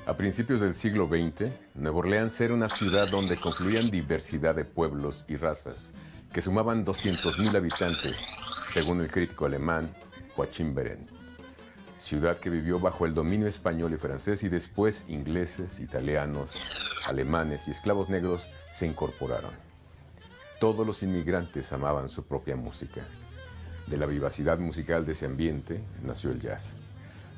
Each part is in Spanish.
A principios del siglo XX, Nueva Orleans era una ciudad donde confluían diversidad de pueblos y razas, que sumaban 200.000 habitantes, según el crítico alemán Joachim Behrendt. Ciudad que vivió bajo el dominio español y francés y después ingleses, italianos, alemanes y esclavos negros se incorporaron. Todos los inmigrantes amaban su propia música. De la vivacidad musical de ese ambiente nació el jazz,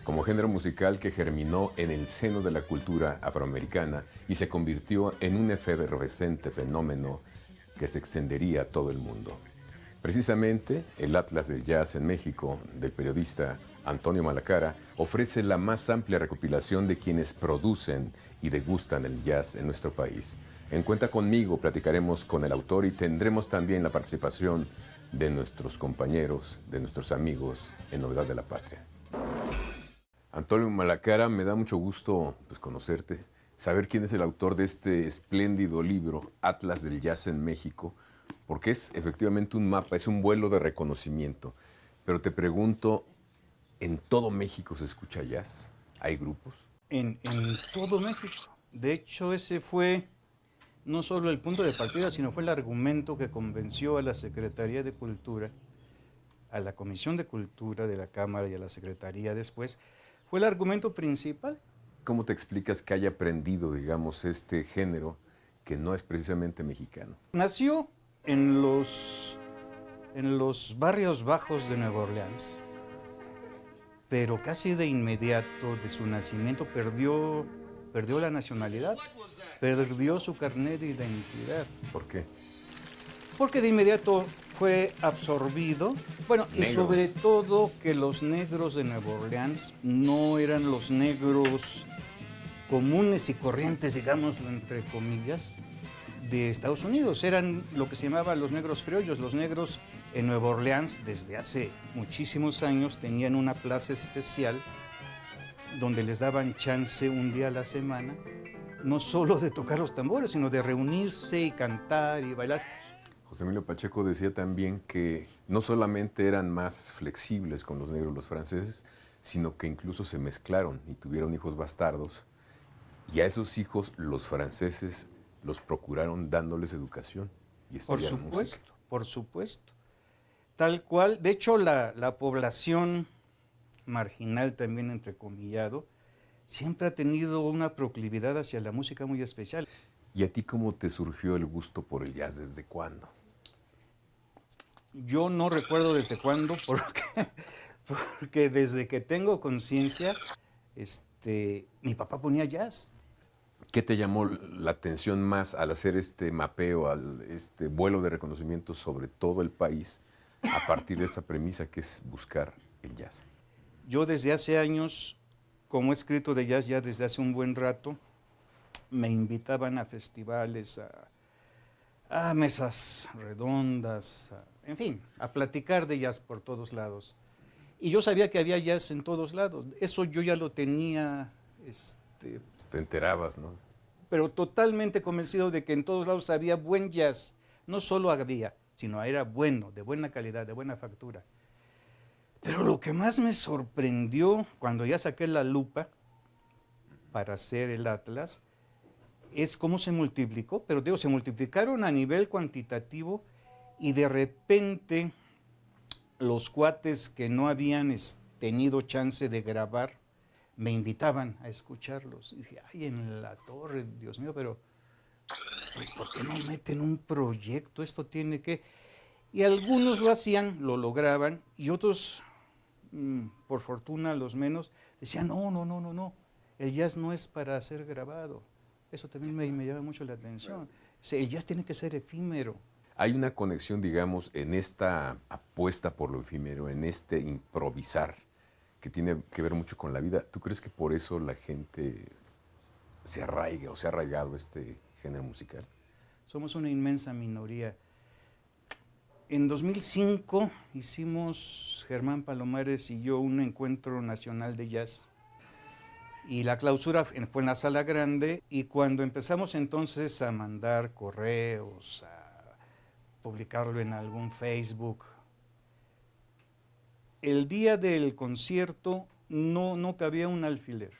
como género musical que germinó en el seno de la cultura afroamericana y se convirtió en un efervescente fenómeno que se extendería a todo el mundo. Precisamente, el Atlas del Jazz en México, del periodista Antonio Malacara, ofrece la más amplia recopilación de quienes producen y degustan el jazz en nuestro país. En Cuenta Conmigo platicaremos con el autor y tendremos también la participación de nuestros compañeros, de nuestros amigos en Novedad de la Patria. Antonio Malacara, me da mucho gusto conocerte, saber quién es el autor de este espléndido libro, Atlas del Jazz en México, porque es efectivamente un mapa, es un vuelo de reconocimiento. Pero te pregunto, ¿en todo México se escucha jazz? ¿Hay grupos? En todo México. De hecho, ese fue no solo el punto de partida, sino fue el argumento que convenció a la Secretaría de Cultura, a la Comisión de Cultura de la Cámara y a la Secretaría después. Fue el argumento principal. ¿Cómo te explicas que haya aprendido, digamos, este género que no es precisamente mexicano? Nació en los barrios bajos de Nueva Orleans, pero casi de inmediato de su nacimiento perdió la nacionalidad, perdió su carnet de identidad. ¿Por qué? Porque de inmediato fue absorbido, bueno, y sobre todo que los negros de Nueva Orleans no eran los negros comunes y corrientes, digámoslo entre comillas, de Estados Unidos. Eran lo que se llamaba los negros criollos. Los negros en Nueva Orleans desde hace muchísimos años tenían una plaza especial donde les daban chance un día a la semana, no solo de tocar los tambores, sino de reunirse y cantar y bailar. José Emilio Pacheco decía también que no solamente eran más flexibles con los negros los franceses, sino que incluso se mezclaron y tuvieron hijos bastardos. Y a esos hijos los franceses los procuraron dándoles educación y estudiaron música. Por supuesto, por supuesto. Tal cual. De hecho, la población marginal, también entrecomillado, siempre ha tenido una proclividad hacia la música muy especial. ¿Y a ti cómo te surgió el gusto por el jazz? ¿Desde cuándo? Yo no recuerdo desde cuándo, porque desde que tengo conciencia, mi papá ponía jazz. ¿Qué te llamó la atención más al hacer este mapeo, este vuelo de reconocimiento sobre todo el país, a partir de esa premisa que es buscar el jazz? Yo desde hace años, como he escrito de jazz ya desde hace un buen rato, me invitaban a festivales, a mesas redondas, en fin, a platicar de jazz por todos lados. Y yo sabía que había jazz en todos lados. Eso yo ya lo tenía. Te enterabas, ¿no? Pero totalmente convencido de que en todos lados había buen jazz. No solo había, sino era bueno, de buena calidad, de buena factura. Pero lo que más me sorprendió cuando ya saqué la lupa para hacer el Atlas es cómo se multiplicó, pero digo, se multiplicaron a nivel cuantitativo y de repente los cuates que no habían tenido chance de grabar me invitaban a escucharlos. Y dije, ay, en la torre, Dios mío, pero pues ¿por qué no meten un proyecto? Esto tiene que... Y algunos lo hacían, lo lograban, y otros, por fortuna los menos, decían, no, el jazz no es para ser grabado. Eso también me llama mucho la atención. El jazz tiene que ser efímero. Hay una conexión, digamos, en esta apuesta por lo efímero, en este improvisar, que tiene que ver mucho con la vida. ¿Tú crees que por eso la gente se arraiga o se ha arraigado este género musical? Somos una inmensa minoría. En 2005 hicimos, Germán Palomares y yo, un encuentro nacional de jazz. Y la clausura fue en la Sala Grande, y cuando empezamos entonces a mandar correos, a publicarlo en algún Facebook, el día del concierto no cabía un alfiler.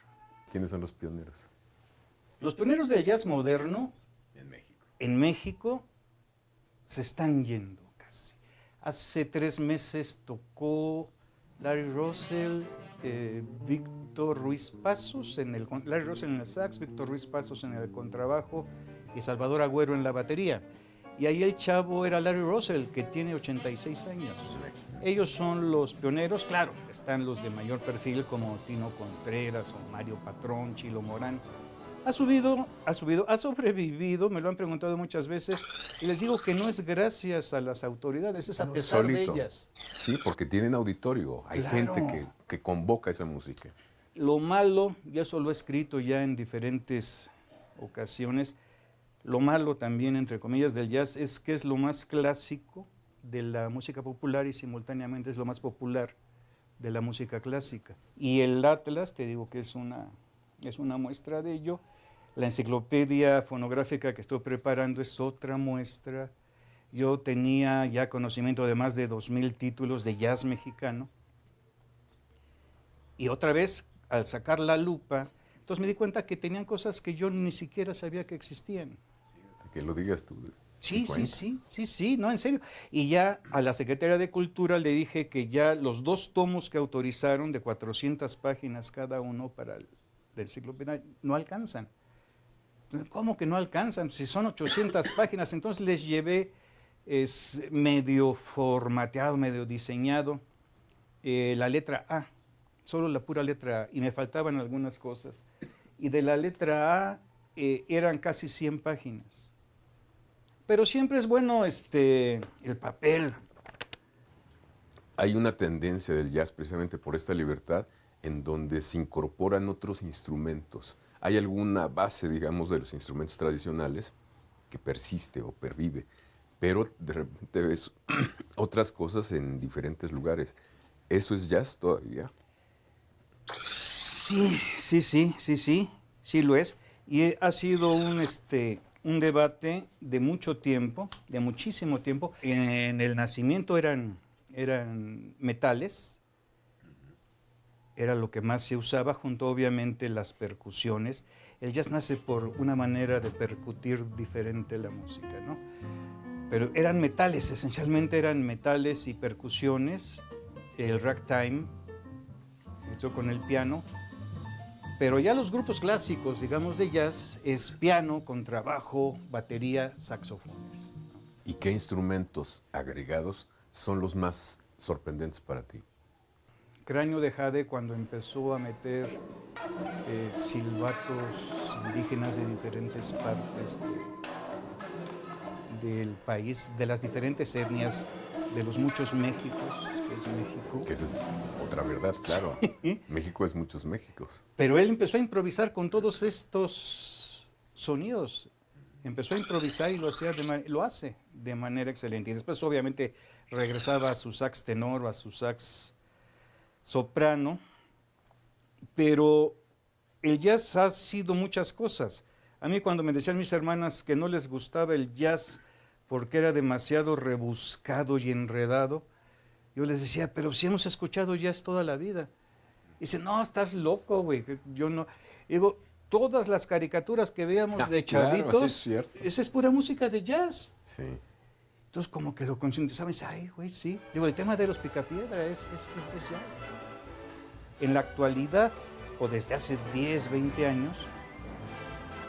¿Quiénes son los pioneros? Los pioneros del jazz moderno En México. en México se están yendo casi. Hace 3 meses tocó Larry Russell, Víctor Ruiz Pasos, Larry Russell en el sax, Víctor Ruiz Pasos en el contrabajo y Salvador Agüero en la batería. Y ahí el chavo era Larry Russell, que tiene 86 años. Ellos son los pioneros, claro, están los de mayor perfil como Tino Contreras o Mario Patrón, Chilo Morán. Ha sobrevivido, me lo han preguntado muchas veces, y les digo que no es gracias a las autoridades, es a pesar de ellas. Sí, porque tienen auditorio, hay gente que convoca esa música. Lo malo, y eso lo he escrito ya en diferentes ocasiones, lo malo también, entre comillas, del jazz es que es lo más clásico de la música popular y simultáneamente es lo más popular de la música clásica. Y el Atlas, te digo que es una muestra de ello. La enciclopedia fonográfica que estoy preparando es otra muestra. Yo tenía ya conocimiento de más de 2,000 títulos de jazz mexicano. Y otra vez, al sacar la lupa, entonces me di cuenta que tenían cosas que yo ni siquiera sabía que existían. Que lo digas tú. Sí, no, en serio. Y ya a la Secretaría de Cultura le dije que ya los 2 tomos que autorizaron de 400 páginas cada uno para la enciclopedia no alcanzan. Entonces, ¿cómo que no alcanzan? Si son 800 páginas, entonces les llevé, es medio formateado, medio diseñado, la letra A, solo la pura letra A, y me faltaban algunas cosas. Y de la letra A eran casi 100 páginas. Pero siempre es bueno el papel. Hay una tendencia del jazz precisamente por esta libertad en donde se incorporan otros instrumentos. Hay alguna base, digamos, de los instrumentos tradicionales que persiste o pervive, pero de repente ves otras cosas en diferentes lugares. ¿Eso es jazz todavía? Sí lo es. Y ha sido un debate de mucho tiempo, de muchísimo tiempo. En el nacimiento eran metales, era lo que más se usaba, junto obviamente las percusiones. El jazz nace por una manera de percutir diferente la música, ¿no? Pero eran metales, esencialmente eran metales y percusiones. El ragtime, hecho con el piano. Pero ya los grupos clásicos, digamos, de jazz, es piano, contrabajo, batería, saxofones. ¿Y qué instrumentos agregados son los más sorprendentes para ti? Cráneo de Jade, cuando empezó a meter silbatos indígenas de diferentes partes del país, de las diferentes etnias, de los muchos Méxicos, que es México. Que esa es otra verdad, claro. Sí. México es muchos Méxicos. Pero él empezó a improvisar con todos estos sonidos. Empezó a improvisar y lo hace de manera excelente. Y después, obviamente, regresaba a su sax tenor o a su sax soprano. Pero el jazz ha sido muchas cosas. A mí, cuando me decían mis hermanas que no les gustaba el jazz porque era demasiado rebuscado y enredado, yo les decía, pero si hemos escuchado jazz toda la vida. Y dice, no, estás loco, güey. Yo no. Digo, todas las caricaturas que veíamos de chavitos, claro, esa es pura música de jazz. Sí. Entonces, como que lo concientizaban, y dice, ay, güey, sí. Digo, el tema de los Picapiedra es jazz. En la actualidad, o desde hace 10, 20 años,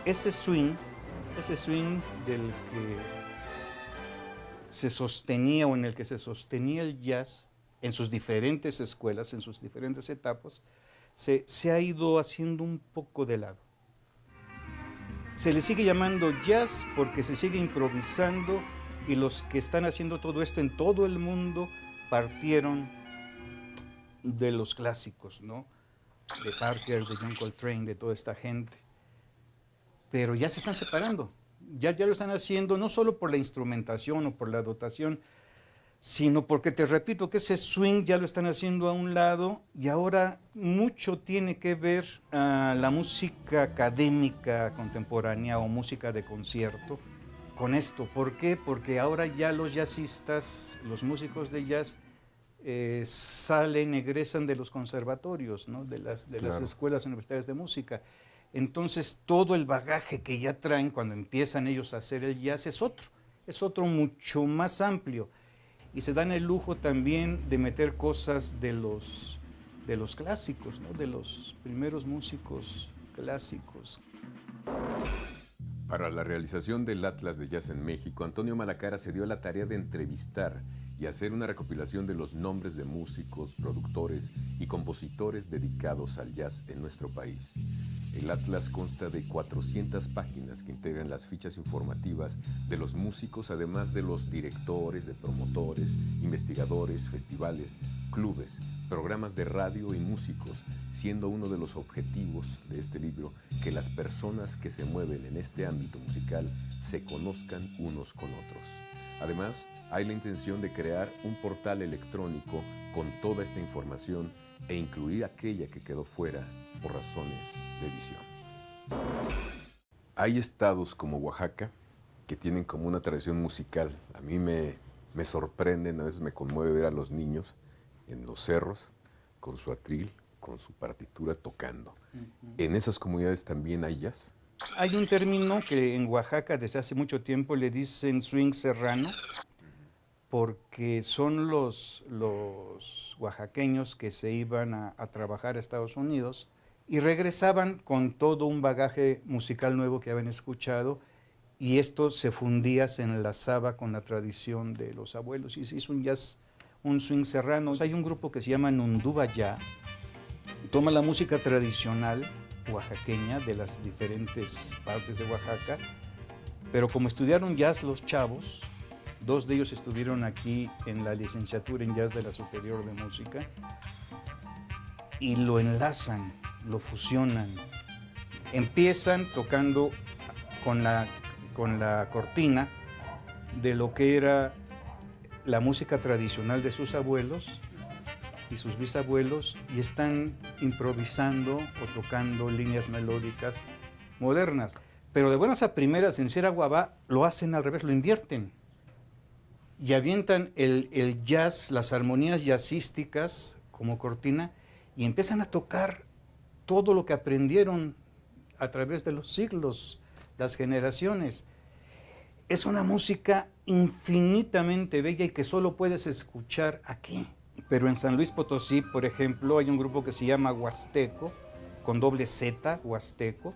ese swing del que se sostenía o en el que se sostenía el jazz en sus diferentes escuelas, en sus diferentes etapas, se ha ido haciendo un poco de lado. Se le sigue llamando jazz porque se sigue improvisando Y los que están haciendo todo esto en todo el mundo partieron de los clásicos, ¿no? De Parker, de John Coltrane, de toda esta gente. Pero ya se están separando. Ya lo están haciendo no solo por la instrumentación o por la dotación, sino porque, te repito, que ese swing ya lo están haciendo a un lado y ahora mucho tiene que ver la música académica contemporánea o música de concierto con esto. ¿Por qué? Porque ahora ya los jazzistas, los músicos de jazz, egresan de los conservatorios, ¿no? de las escuelas universitarias de música. Entonces, todo el bagaje que ya traen cuando empiezan ellos a hacer el jazz es otro mucho más amplio. Y se dan el lujo también de meter cosas de los clásicos, ¿no? De los primeros músicos clásicos. Para la realización del Atlas de Jazz en México, Antonio Malacara se dio a la tarea de entrevistar y hacer una recopilación de los nombres de músicos, productores y compositores dedicados al jazz en nuestro país. El Atlas consta de 400 páginas que integran las fichas informativas de los músicos, además de los directores, de promotores, investigadores, festivales, clubes, programas de radio y músicos, siendo uno de los objetivos de este libro que las personas que se mueven en este ámbito musical se conozcan unos con otros. Además, hay la intención de crear un portal electrónico con toda esta información e incluir aquella que quedó fuera por razones de edición. Hay estados como Oaxaca que tienen como una tradición musical. A mí me sorprenden, a veces me conmueve ver a los niños en los cerros con su atril, con su partitura tocando. ¿En esas comunidades también hay jazz? Hay un término que en Oaxaca desde hace mucho tiempo le dicen swing serrano, porque son los oaxaqueños que se iban a trabajar a Estados Unidos y regresaban con todo un bagaje musical nuevo que habían escuchado, y esto se fundía, se enlazaba con la tradición de los abuelos y se hizo un jazz, un swing serrano. Hay un grupo que se llama Nundubayá, toma la música tradicional oaxaqueña de las diferentes partes de Oaxaca, pero como estudiaron jazz los chavos, 2 de ellos estuvieron aquí en la licenciatura en jazz de la Superior de Música, y lo enlazan, lo fusionan. Empiezan tocando con la cortina de lo que era la música tradicional de sus abuelos y sus bisabuelos, y están improvisando o tocando líneas melódicas modernas. Pero de buenas a primeras, en Sierra Guabá, lo hacen al revés, lo invierten. Y avientan el jazz, las armonías jazzísticas como cortina, y empiezan a tocar todo lo que aprendieron a través de los siglos, las generaciones. Es una música infinitamente bella y que solo puedes escuchar aquí. Pero en San Luis Potosí, por ejemplo, hay un grupo que se llama Huasteco, con doble Z, Huasteco.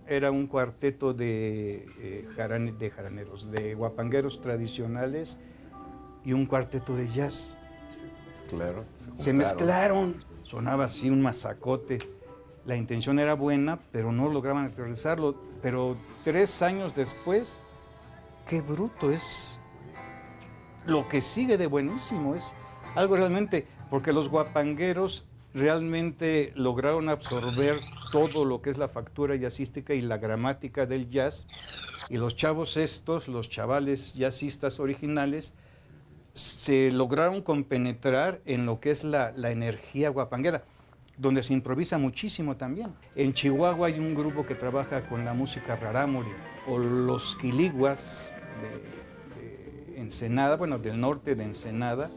Era un cuarteto de jaraneros, de guapangueros tradicionales y un cuarteto de jazz. Claro. Se mezclaron, sonaba así un mazacote. La intención era buena, pero no lograban aterrizarlo. Pero 3 años después, qué bruto es lo que sigue de buenísimo. Es algo realmente, porque los guapangueros realmente lograron absorber todo lo que es la factura jazzística y la gramática del jazz, y los chavos estos, los chavales jazzistas originales, se lograron compenetrar en lo que es la energía guapanguera, donde se improvisa muchísimo también. En Chihuahua hay un grupo que trabaja con la música rarámuri, o los quiliguas de Ensenada, bueno, del norte de Ensenada.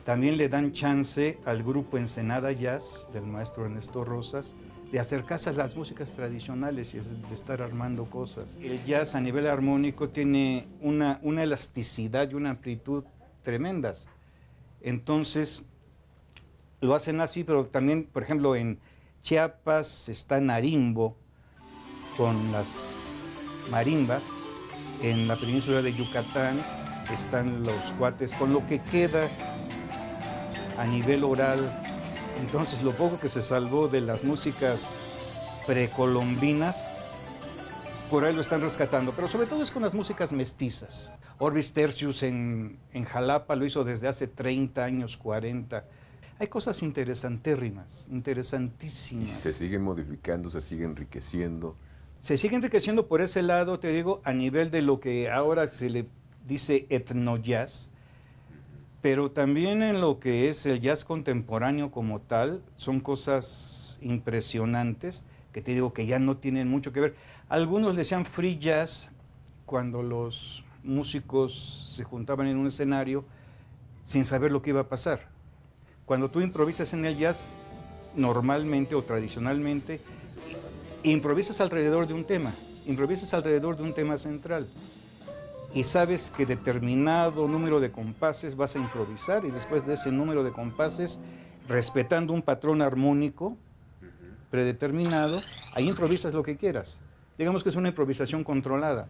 También le dan chance al grupo Ensenada Jazz, del maestro Ernesto Rosas, de acercarse a las músicas tradicionales y de estar armando cosas. El jazz a nivel armónico tiene una elasticidad y una amplitud tremendas. Entonces, lo hacen así, pero también, por ejemplo, en Chiapas está Narimbo con las marimbas. En la península de Yucatán están los cuates con lo que queda a nivel oral. Entonces, lo poco que se salvó de las músicas precolombinas por ahí lo están rescatando, pero sobre todo es con las músicas mestizas. Orbis Tertius en Jalapa lo hizo desde hace 30 años, 40. Hay cosas interesantérrimas, Y interesantísimas. se siguen modificando, se sigue enriqueciendo. Se sigue enriqueciendo por ese lado, te digo, a nivel de lo que ahora se le dice etno-jazz, pero también en lo que es el jazz contemporáneo como tal, son cosas impresionantes que te digo que ya no tienen mucho que ver. Algunos le decían free jazz cuando los músicos se juntaban en un escenario sin saber lo que iba a pasar. Cuando tú improvisas en el jazz, normalmente o tradicionalmente, improvisas alrededor de un tema central. Y sabes que determinado número de compases vas a improvisar y después de ese número de compases, respetando un patrón armónico predeterminado, ahí improvisas lo que quieras. Digamos que es una improvisación controlada.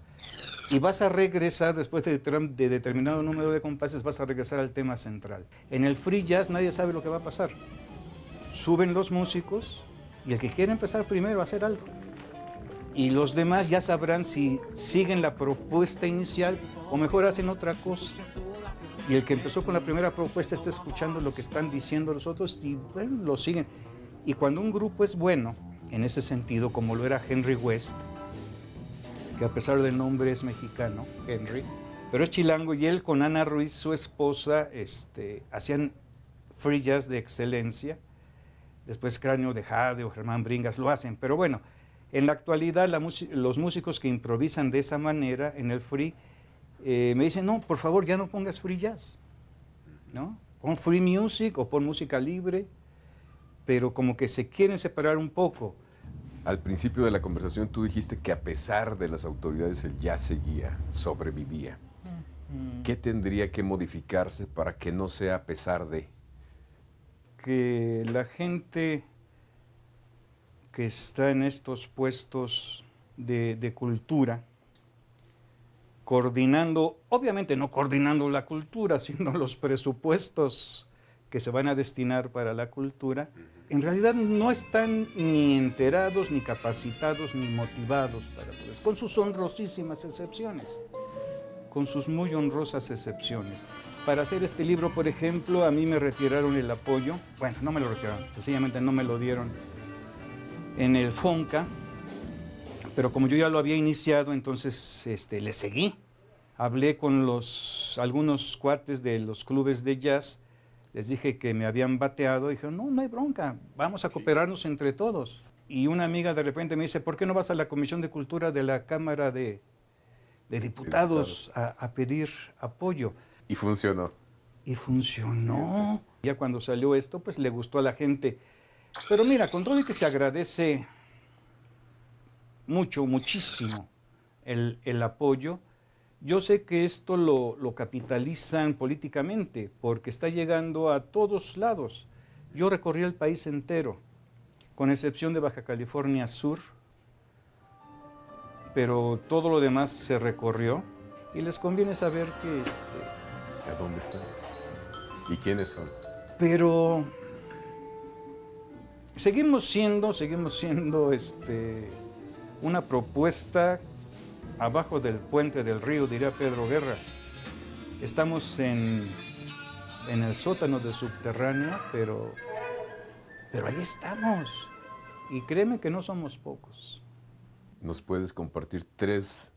Y vas a regresar, después de determinado número de compases, vas a regresar al tema central. En el free jazz nadie sabe lo que va a pasar. Suben los músicos y el que quiere empezar primero va a hacer algo. Y los demás ya sabrán si siguen la propuesta inicial o mejor hacen otra cosa. Y el que empezó con la primera propuesta está escuchando lo que están diciendo los otros y bueno, lo siguen. Y cuando un grupo es bueno, en ese sentido, como lo era Henry West, que a pesar del nombre es mexicano, Henry, pero es chilango, y él con Ana Ruiz, su esposa, hacían free jazz de excelencia. Después Cráneo de Jade o Germán Bringas lo hacen, pero bueno, en la actualidad los músicos que improvisan de esa manera en el free me dicen, no, por favor, ya no pongas free jazz, ¿no? Pon free music o pon música libre, pero como que se quieren separar un poco. Al principio de la conversación tú dijiste que a pesar de las autoridades el jazz seguía, sobrevivía. ¿Qué tendría que modificarse para que no sea a pesar de? Que la gente que está en estos puestos de cultura, coordinando, obviamente no coordinando la cultura, sino los presupuestos que se van a destinar para la cultura, en realidad no están ni enterados, ni capacitados, ni motivados para todo eso, con sus honrosísimas excepciones, con sus muy honrosas excepciones. Para hacer este libro, por ejemplo, a mí me retiraron el apoyo, bueno, no me lo retiraron, sencillamente no me lo dieron en el FONCA, pero como yo ya lo había iniciado, entonces le seguí. Hablé con algunos cuates de los clubes de jazz, les dije que me habían bateado, y dijeron, no hay bronca, vamos a cooperarnos entre todos. Y una amiga de repente me dice, ¿por qué no vas a la Comisión de Cultura de la Cámara de Diputados a pedir apoyo? Y funcionó. Y funcionó. Ya cuando salió esto, pues le gustó a la gente. Pero mira, con todo y que se agradece muchísimo el apoyo, yo sé que esto lo capitalizan políticamente, porque está llegando a todos lados. Yo recorrí el país entero, con excepción de Baja California Sur, pero todo lo demás se recorrió, y les conviene saber que ¿A dónde están? ¿Y quiénes son? Pero seguimos siendo una propuesta abajo del puente del río, diría Pedro Guerra. Estamos en el sótano del subterráneo, pero ahí estamos. Y créeme que no somos pocos. ¿Nos puedes compartir 3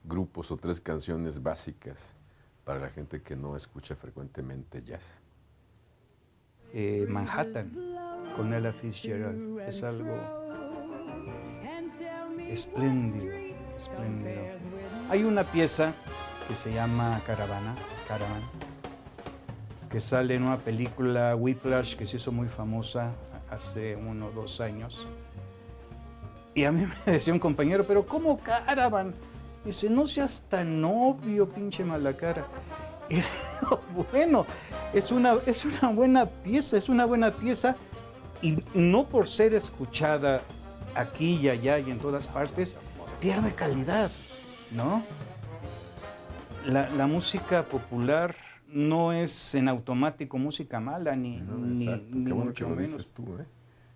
grupos o 3 canciones básicas para la gente que no escucha frecuentemente jazz? Manhattan, con Ella Fitzgerald, es algo espléndido. Hay una pieza que se llama Caravan, que sale en una película Whiplash que se hizo muy famosa hace 1 o 2 años. Y a mí me decía un compañero, pero ¿cómo Caravan? Dice, no seas tan obvio, pinche mala cara. Y digo, bueno, es una buena pieza, y no por ser escuchada aquí y allá y en todas partes, pierde calidad, ¿no? La música popular no es en automático música mala, ni Qué bueno mucho que lo menos. dices tú, ¿eh?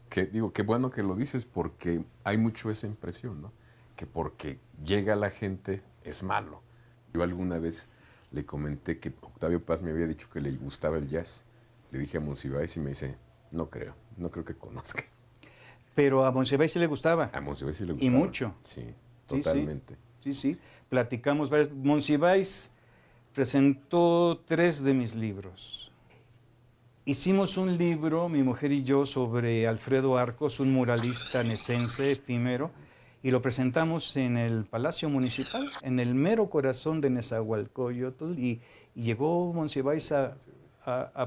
Qué bueno que lo dices porque hay mucho esa impresión, ¿no? que porque llega la gente es malo. Yo alguna vez le comenté que Octavio Paz me había dicho que le gustaba el jazz. Le dije a Monsiváis y me dice, no creo que conozca. Pero a Monsiváis sí le gustaba. A Monsiváis sí le gustaba. Y mucho. Sí, totalmente. Sí. Platicamos varias. Monsiváis presentó 3 de mis libros. Hicimos un libro, mi mujer y yo, sobre Alfredo Arcos, un muralista necense efímero, y lo presentamos en el Palacio Municipal, en el mero corazón de Nezahualcóyotl, y llegó Monsiváis a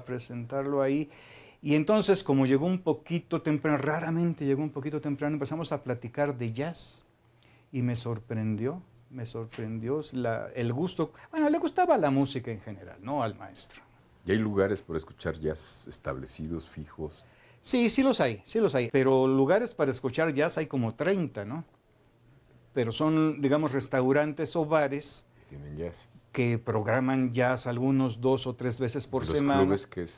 presentarlo ahí. Y entonces, como llegó un poquito temprano, raramente llegó un poquito temprano, empezamos a platicar de jazz, y me sorprendió el gusto. Bueno, le gustaba la música en general, no al maestro. ¿Y hay lugares para escuchar jazz establecidos, fijos? Sí los hay. Pero lugares para escuchar jazz hay como 30, ¿no? Pero son, digamos, restaurantes o bares Tienen jazz. que programan jazz algunos 2 o 3 veces por semana. Los clubes que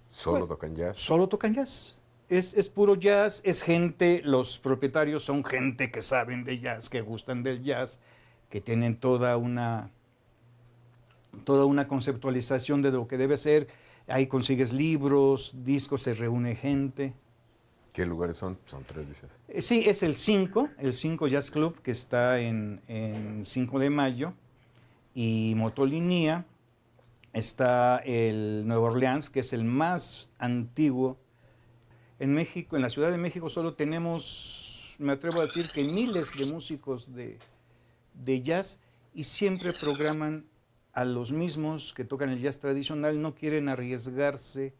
solo tocan jazz. Solo tocan jazz. Es puro jazz, es gente, los propietarios son gente que saben de jazz, que gustan del jazz, que tienen toda una conceptualización de lo que debe ser. Ahí consigues libros, discos, se reúne gente. ¿Qué lugares son? Son 3, dices. Sí, es el 5 Jazz Club, que está en 5 de Mayo, y Motolinía. Está el Nueva Orleans, que es el más antiguo. En México, en la Ciudad de México, solo tenemos, me atrevo a decir, que miles de músicos de jazz, y siempre programan a los mismos que tocan el jazz tradicional, no quieren arriesgarse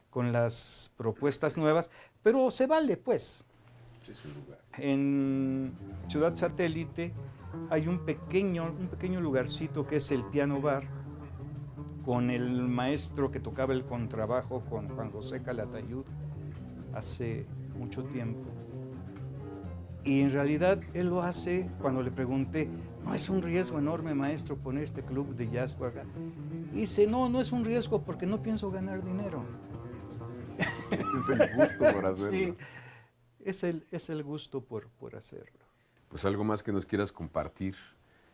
con las propuestas nuevas, pero se vale, pues. Es un lugar. En Ciudad Satélite hay un pequeño lugarcito que es el Piano Bar, con el maestro que tocaba el contrabajo, con Juan José Calatayud, hace mucho tiempo. Y en realidad él lo hace, cuando le pregunté, ¿no es un riesgo enorme, maestro, poner este club de jazz por acá? Y dice, no es un riesgo porque no pienso ganar dinero. Es el gusto por hacerlo. Sí, es el gusto por hacerlo. Pues algo más que nos quieras compartir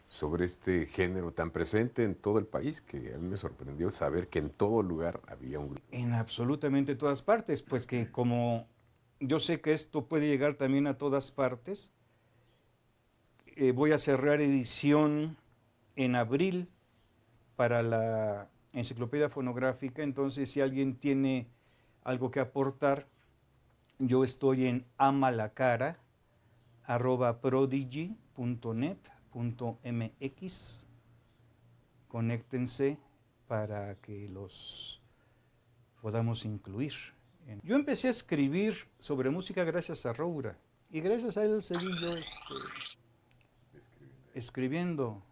sobre este género tan presente en todo el país, que a mí me sorprendió saber que en todo lugar había un grupo. En absolutamente todas partes, pues que como yo sé que esto puede llegar también a todas partes, voy a cerrar edición en abril para la enciclopedia fonográfica, entonces si alguien tiene algo que aportar, yo estoy en amalacara@prodigy.net.mx. Conéctense para que los podamos incluir. Yo empecé a escribir sobre música gracias a Roura, y gracias a él seguí yo escribiendo.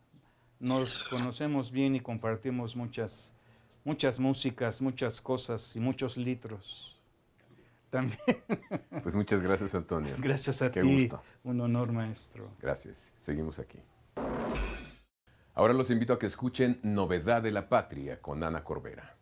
Nos conocemos bien y compartimos muchas músicas, muchas cosas y muchos litros. También. Pues muchas gracias, Antonio. Gracias a Qué ti. gusto. Un honor, maestro. Gracias. Seguimos aquí. Ahora los invito a que escuchen Novedad de la Patria con Ana Corbera.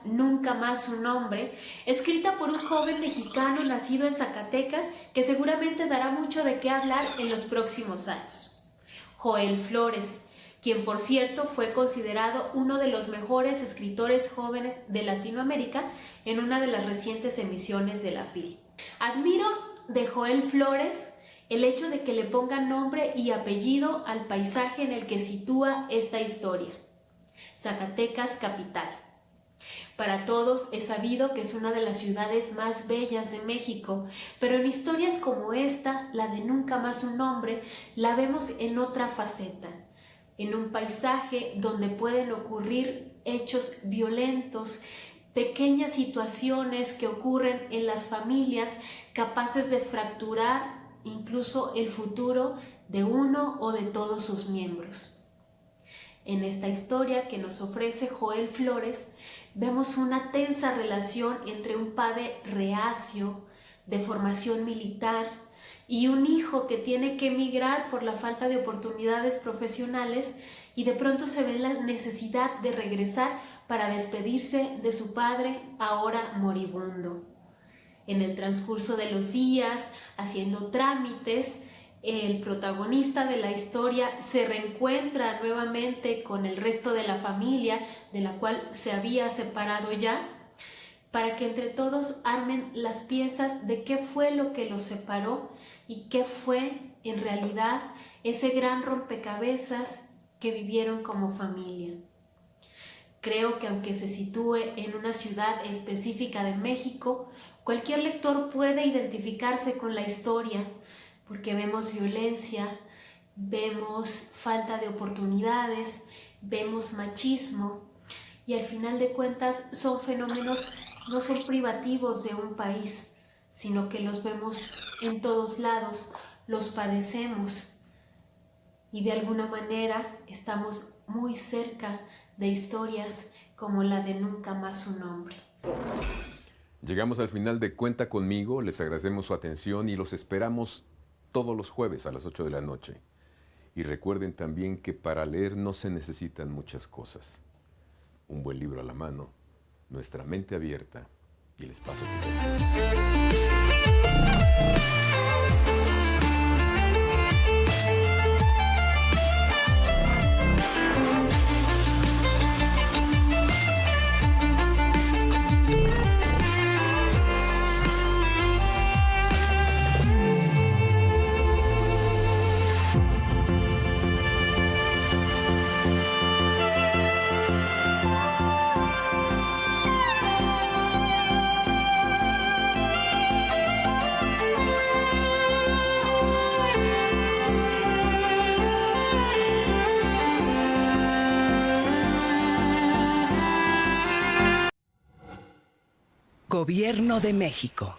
Nunca más su nombre, escrita por un joven mexicano nacido en Zacatecas que seguramente dará mucho de qué hablar en los próximos años. Joel Flores, quien por cierto fue considerado uno de los mejores escritores jóvenes de Latinoamérica en una de las recientes emisiones de la FIL. Admiro de Joel Flores el hecho de que le ponga nombre y apellido al paisaje en el que sitúa esta historia. Zacatecas capital. Para todos es sabido que es una de las ciudades más bellas de México, pero en historias como esta, la de Nunca más un nombre, la vemos en otra faceta, en un paisaje donde pueden ocurrir hechos violentos, pequeñas situaciones que ocurren en las familias capaces de fracturar incluso el futuro de uno o de todos sus miembros. En esta historia que nos ofrece Joel Flores, vemos una tensa relación entre un padre reacio, de formación militar, y un hijo que tiene que emigrar por la falta de oportunidades profesionales y de pronto se ve la necesidad de regresar para despedirse de su padre ahora moribundo. En el transcurso de los días, haciendo trámites, el protagonista de la historia se reencuentra nuevamente con el resto de la familia, de la cual se había separado ya, para que entre todos armen las piezas de qué fue lo que los separó y qué fue en realidad ese gran rompecabezas que vivieron como familia. Creo que aunque se sitúe en una ciudad específica de México, cualquier lector puede identificarse con la historia, porque vemos violencia, vemos falta de oportunidades, vemos machismo, y al final de cuentas son fenómenos, no son privativos de un país, sino que los vemos en todos lados, los padecemos, y de alguna manera estamos muy cerca de historias como la de Nunca Más un Hombre. Llegamos al final de Cuenta Conmigo, les agradecemos su atención y los esperamos todos los jueves a las 8 de la noche. Y recuerden también que para leer no se necesitan muchas cosas. Un buen libro a la mano, nuestra mente abierta y el espacio que Gobierno de México.